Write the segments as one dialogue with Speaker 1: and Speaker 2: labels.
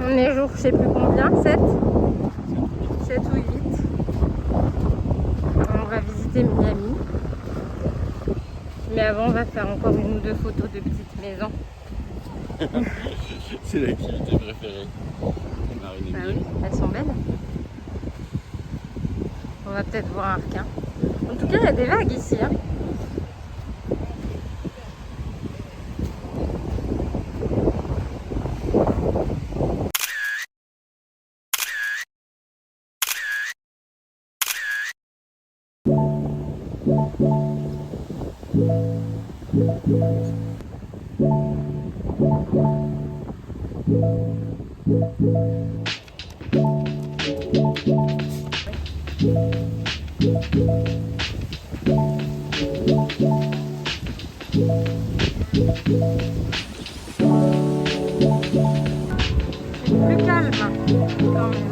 Speaker 1: On est jour, je sais plus combien, 7 ou 8. On va visiter Miami. Mais avant, on va faire encore une ou deux photos de petites maisons.
Speaker 2: C'est l'activité préférée.
Speaker 1: Bah oui, elles sont belles. On va peut-être voir un requin. En tout cas, il y a des vagues ici. Hein. C'est plus calme quand même.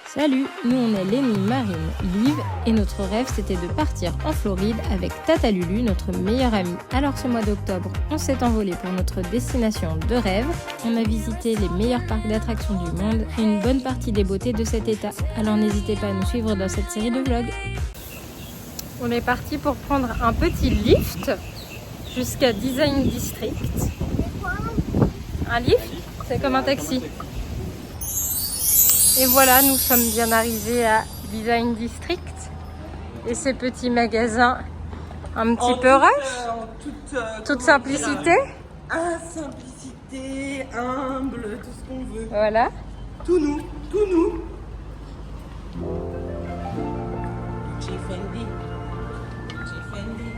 Speaker 1: Salut, nous on est Lénie, Marine, Liv et notre rêve c'était de partir en Floride avec Tata Lulu, notre meilleure amie. Alors ce mois d'octobre, on s'est envolé pour notre destination de rêve. On a visité les meilleurs parcs d'attractions du monde et une bonne partie des beautés de cet état. Alors n'hésitez pas à nous suivre dans cette série de vlogs. On est parti pour prendre un petit lift jusqu'à Design District. Un lift, c'est comme un taxi. Et voilà, nous sommes bien arrivés à Design District. Et ces petits magasins un petit peu rush. Toute simplicité.
Speaker 3: Simplicité, humble, tout ce qu'on veut.
Speaker 1: Voilà.
Speaker 3: Tout nous, tout nous. Gucci Fendi. Gucci Fendi.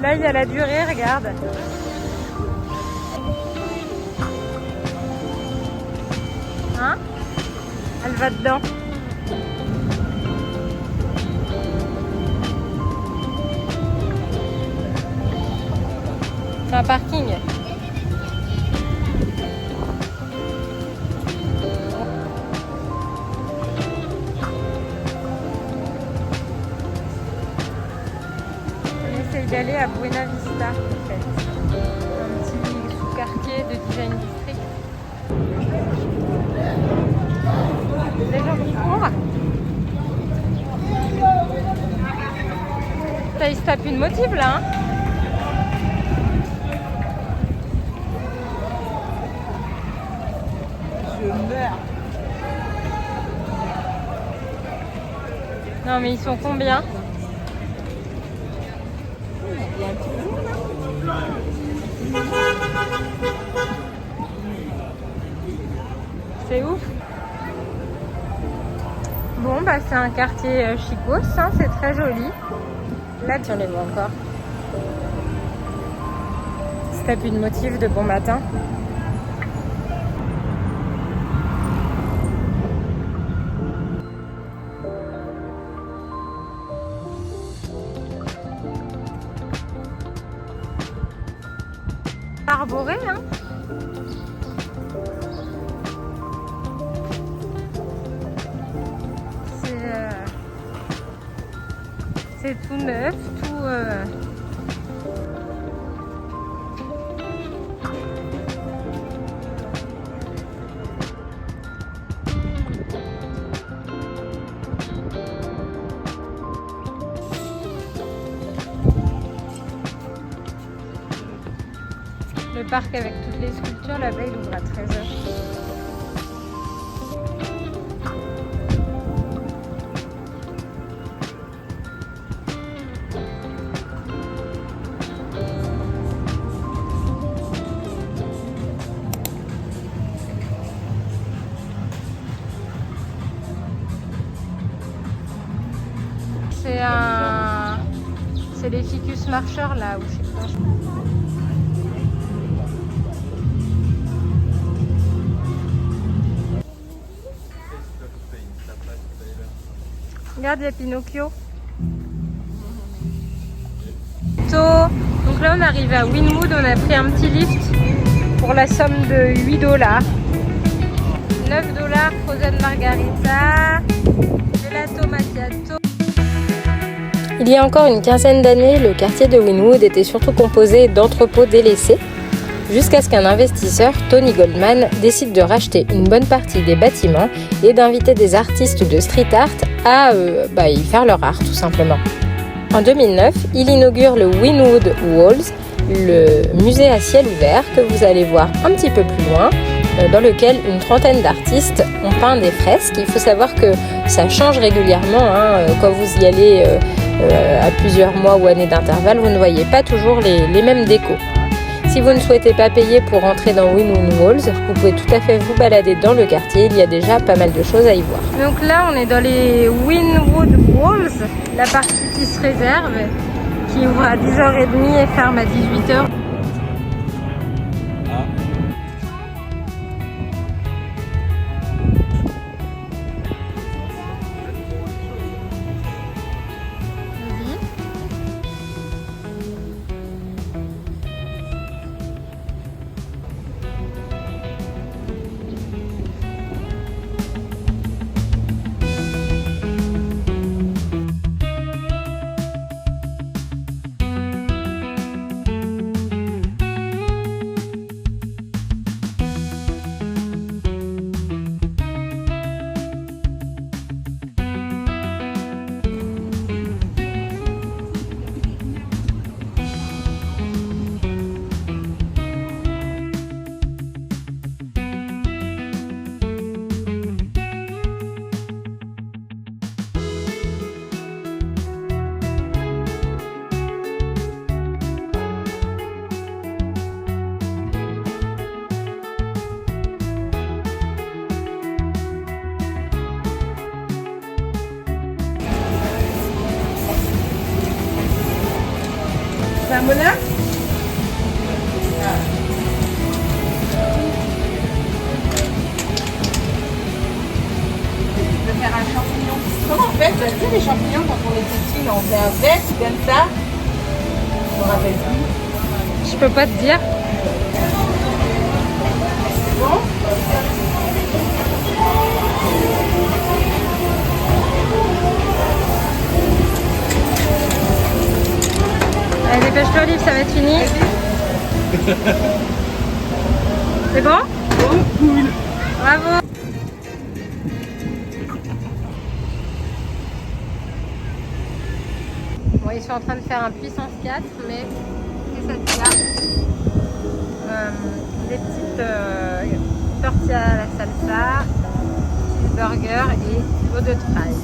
Speaker 1: Là, il y a la durée, regarde. Hein? Elle va dedans. C'est un parking. On essaye d'aller à Buena Vista, en fait. Un petit sous-quartier de Design District. Les gens qui courent. Putain, il se tape une motive là, hein.
Speaker 3: Je meurs.
Speaker 1: Non mais ils sont combien?
Speaker 3: Il y a un petit jour là.
Speaker 1: C'est ouf. Bon bah c'est un quartier chicos, hein, c'est très joli. Là tu les vois encore. Se tape une motive de bon matin. Arboré, hein. C'est tout neuf, tout... Le parc avec toutes les sculptures, là-bas, il ouvre à 13h. c'est les ficus marcheurs là où je sais pas. Regarde, il y a Pinocchio. Donc là on arrive à Wynwood, on a pris un petit lift pour la somme de 8 $. 9 $ frozen margarita, gelato macchiato. Il y a encore une quinzaine d'années, le quartier de Wynwood était surtout composé d'entrepôts délaissés, jusqu'à ce qu'un investisseur, Tony Goldman, décide de racheter une bonne partie des bâtiments et d'inviter des artistes de street art à y faire leur art tout simplement. En 2009, il inaugure le Wynwood Walls, le musée à ciel ouvert que vous allez voir un petit peu plus loin, dans lequel une trentaine d'artistes ont peint des fresques. Il faut savoir que ça change régulièrement, quand vous y allez à plusieurs mois ou années d'intervalle, vous ne voyez pas toujours les mêmes décos. Si vous ne souhaitez pas payer pour entrer dans Wynwood Walls, vous pouvez tout à fait vous balader dans le quartier, il y a déjà pas mal de choses à y voir. Donc là on est dans les Wynwood Walls, la partie qui se réserve, qui ouvre à 10h30 et ferme à 18h.
Speaker 3: C'est un bonheur? Je vais faire un champignon. Comment on fait? Tu sais les champignons quand on est petit, on fait un veste comme ça. Je me rappelle plus.
Speaker 1: Je peux pas te dire.
Speaker 3: Bon.
Speaker 1: Allez, dépêche-toi, Olive, ça va être fini. C'est bon?
Speaker 3: Oh, cool.
Speaker 1: Bravo. Bon, ils sont en train de faire un puissance 4, mais qu'est-ce que ça des petites tortillas à la salsa, cheeseburger et eau de fries.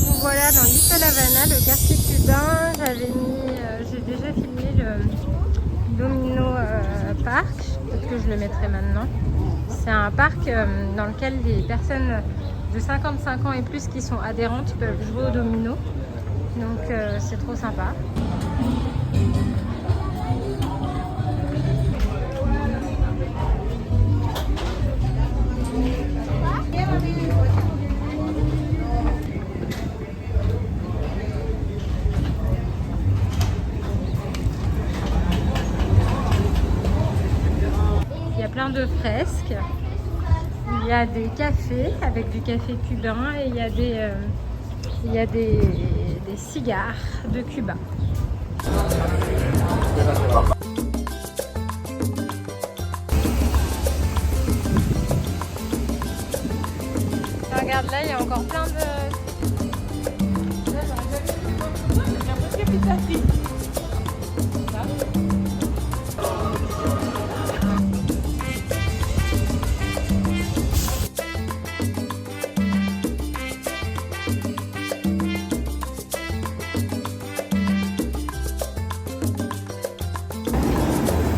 Speaker 1: Nous voilà dans Little Havana, le quartier cubain. J'ai déjà filmé le Domino Park, peut-être que je le mettrai maintenant. C'est un parc dans lequel les personnes de 55 ans et plus qui sont adhérentes peuvent jouer au domino. Donc c'est trop sympa. Il y a plein de fresques. Il y a des cafés avec du café cubain et il y a des cigares de Cuba. Regarde là, il y a encore plein de...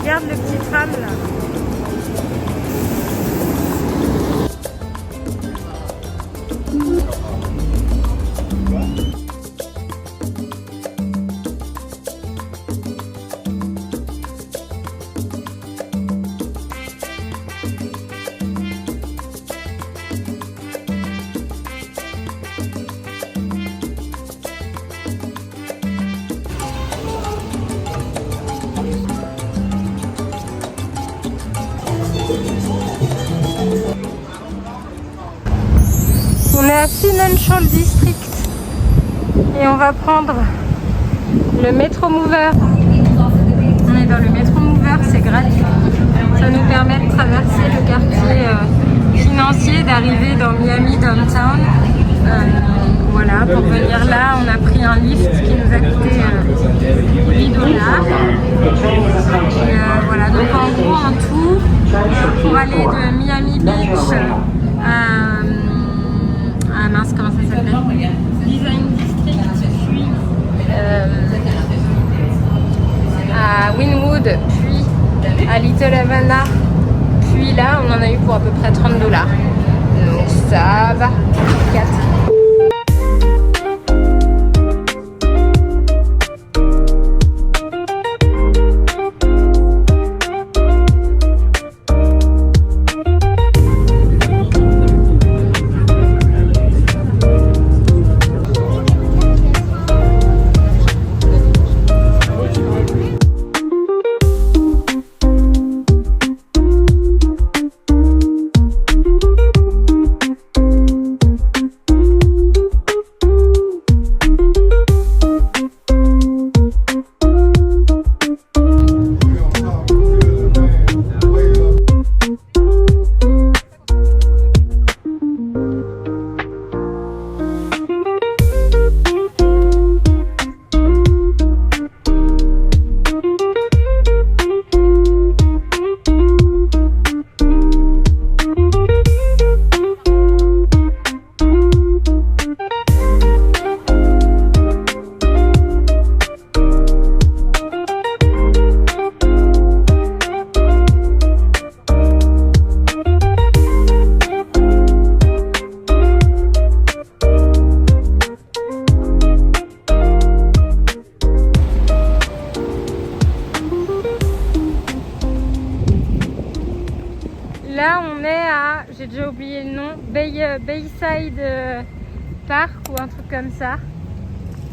Speaker 1: Regarde le petit tram là. à Financial District et on va prendre le Metro Mover. On est dans le Metro Mover, c'est gratuit. Ça nous permet de traverser le quartier financier, d'arriver dans Miami Downtown. Voilà, pour venir là, on a pris un lift qui nous a coûté $8. Voilà, donc en gros, en tout, pour aller de Miami Beach à mince, comment ça s'appelle, Design District, puis à Wynwood, puis à Little Havana, puis là, on en a eu pour à peu près $30. Donc ça va, 4. Là, on est à, j'ai déjà oublié le nom, Bayside Park ou un truc comme ça,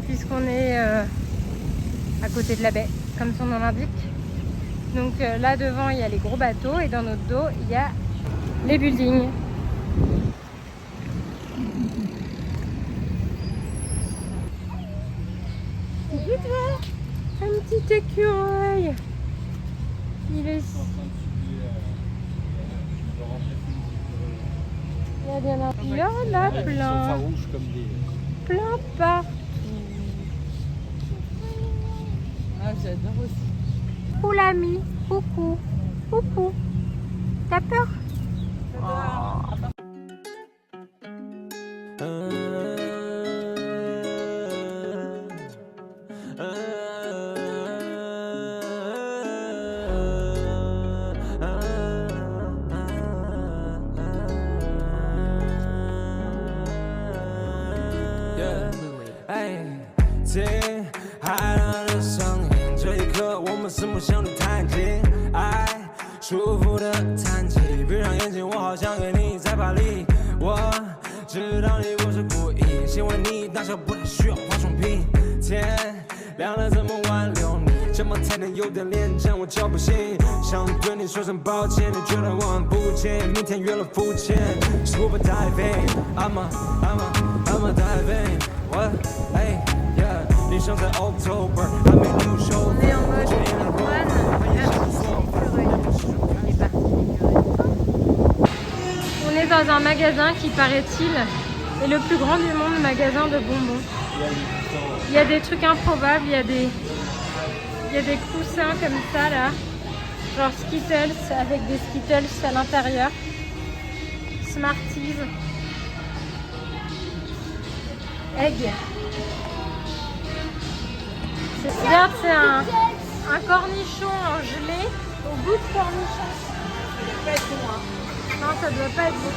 Speaker 1: puisqu'on est à côté de la baie, comme son nom l'indique. Donc là devant, il y a les gros bateaux et dans notre dos, il y a les buildings. Dis-toi, un petit écureuil. Il est ici. Il y en a plein. Plein partout.
Speaker 3: Ah, j'adore aussi.
Speaker 1: Coucou l'ami, coucou, coucou. T'as peur?
Speaker 2: 接海浪的声音，这一刻我们四目相对太近，爱舒服的叹气，闭上眼睛，我好想跟你在巴黎。我知道你不是故意，喜欢你大小不太需要化妆品。天亮了怎么挽留你？这么才能有点脸让我叫不醒。想对你说声抱歉，你觉得我很不解。明天约了付钱 ，Scuba diving， I'm a diving， 我哎。你生在 October， 还没入手。
Speaker 1: On est dans un magasin qui, paraît-il, est le plus grand du monde, magasin de bonbons. Il y a des trucs improbables, il y a des coussins comme ça là, genre Skittles avec des Skittles à l'intérieur, Smarties, Egg. Regarde, c'est un cornichon en gelée au goût de cornichon. Ça doit pas être bon, hein. Non, ça doit pas être bon.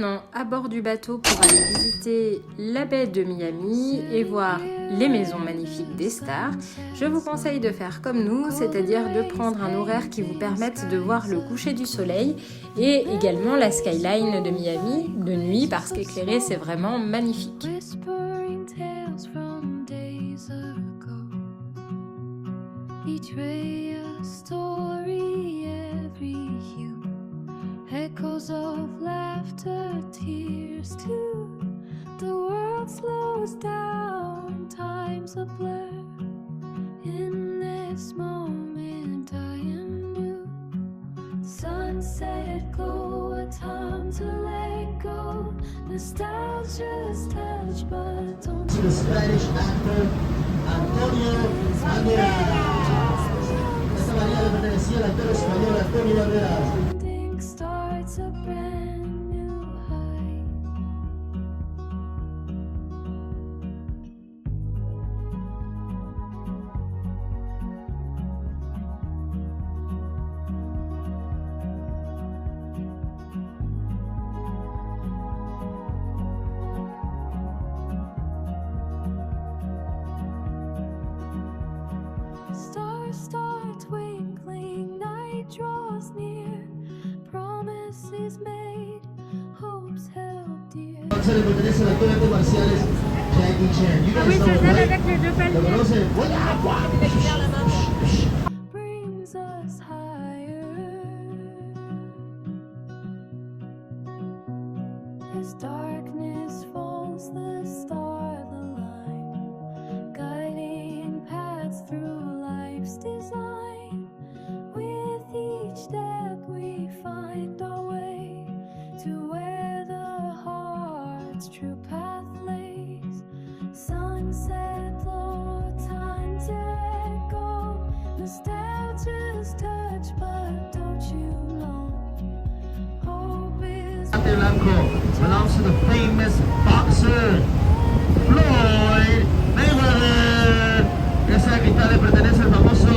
Speaker 1: maintenant à bord du bateau pour aller visiter la baie de Miami et voir les maisons magnifiques des stars. Je vous conseille de faire comme nous, c'est-à-dire de prendre un horaire qui vous permette de voir le coucher du soleil et également la skyline de Miami de nuit parce qu'éclairé c'est vraiment magnifique.
Speaker 4: Each ray a story, every hue, echoes of laughter, tears too. The world slows down, time's a blur. In this moment I am new. Sunset glow, a time to let go. Nostalgia's touch, but don't
Speaker 5: To the Spanish actor Antonio Banderas. Esta María le pertenecía al actor español Antonio Banderas.
Speaker 4: ending starts a brand new high. Stars start twinkling, night draws near. Promises made, hopes held dear.
Speaker 5: Se le pertenece al actor de artes marciales Jackie Chan. You guys know him, right? ¿Lo conocen?
Speaker 4: Brings us higher. As darkness falls, the stars align, guiding paths through life's design. With each step we find our way to where the heart's true path lays. Sunset glow, time to let go. Nostalgia's touch, but don't you know? Hope is
Speaker 5: Guante blanco belongs to the famous boxer Floyd Mayweather. Esa de cristal le pertenece al famoso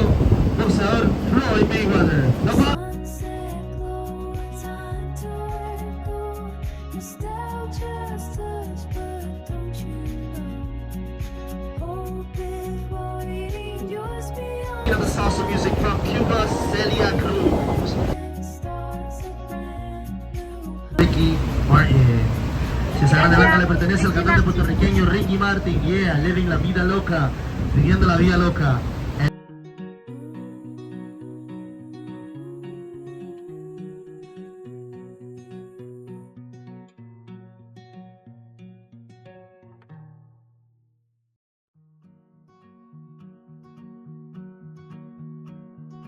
Speaker 5: boxeador Floyd Mayweather. No pa-
Speaker 4: sunset glow, time to let go. Nostalgia's touch, but don't you know? Hope is waiting just beyond.
Speaker 5: The salsa music from Cuba, Celia Cruz.
Speaker 4: Starts a brand new
Speaker 5: Ricky Martin. Si esa grande blanca le pertenece al cantante puertorriqueño Ricky Martin. Yeah, living la vida loca, viviendo la vida loca.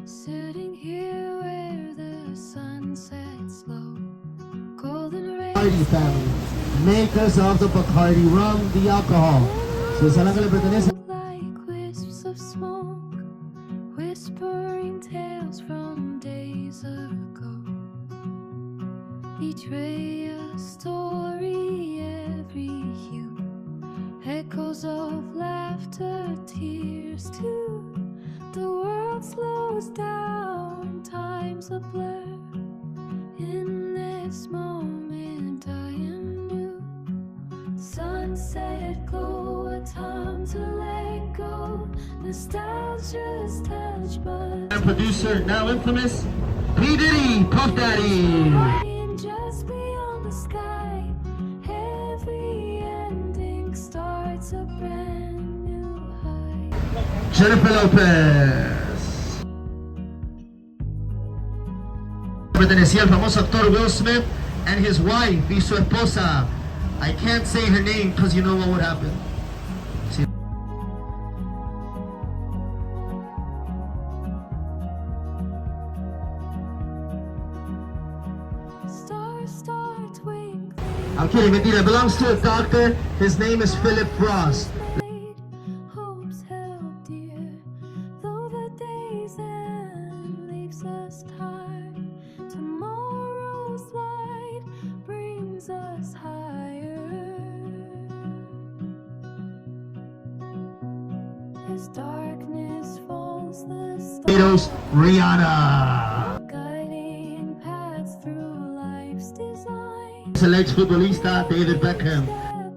Speaker 4: Sitting here where the sun sets low, golden rays
Speaker 5: Bacardi family, makers of the Bacardi rum, the alcohol. Si esa blanca le pertenece
Speaker 4: like wisps of smoke, whispering tales from days ago. Each ray a story, every hue, echoes of laughter, tears too. The world slows down, time's a blur. In this moment I am new. Sunset glow, a time to let go. Nostalgia's touch, but
Speaker 5: and producer, now infamous, P. Diddy, Puff Daddy.
Speaker 4: riding just beyond the sky. Every ending starts a brand new high.
Speaker 5: Jennifer Lopez. Pertenecía al famoso actor Will Smith and his wife y su esposa. I can't say her name because you know what would happen. Sí.
Speaker 4: Stars start twinkling.
Speaker 5: I'm kidding, mentira. It belongs to a doctor. His name is Philip Frost.
Speaker 4: Made, hopes held dear. Though the day's end leaves us tired, tomorrow's light brings us higher. As darkness falls, the stars
Speaker 5: Rihanna.
Speaker 4: guiding paths through life's design.
Speaker 5: Se el exfutbolista David Beckham.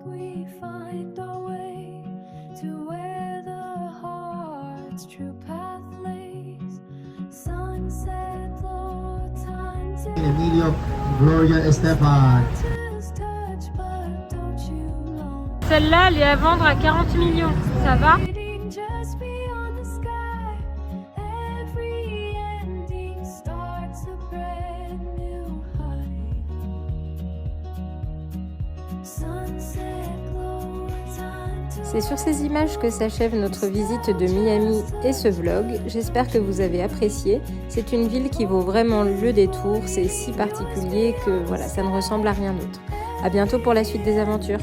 Speaker 4: We find our way to where the heart's true path lays. Sunset, Lord, time to
Speaker 5: Emilio Gloria Estefan.
Speaker 4: just touch, but don't you long.
Speaker 1: Celle-là, elle est à vendre à 40 millions. Ça va?
Speaker 4: Waiting just beyond the sky. Every ending starts a brand new high. Sunset glow, time to
Speaker 1: C'est sur ces images que s'achève notre visite de Miami et ce vlog. J'espère que vous avez apprécié. C'est une ville qui vaut vraiment le détour. C'est si particulier que voilà, ça ne ressemble à rien d'autre. À bientôt pour la suite des aventures.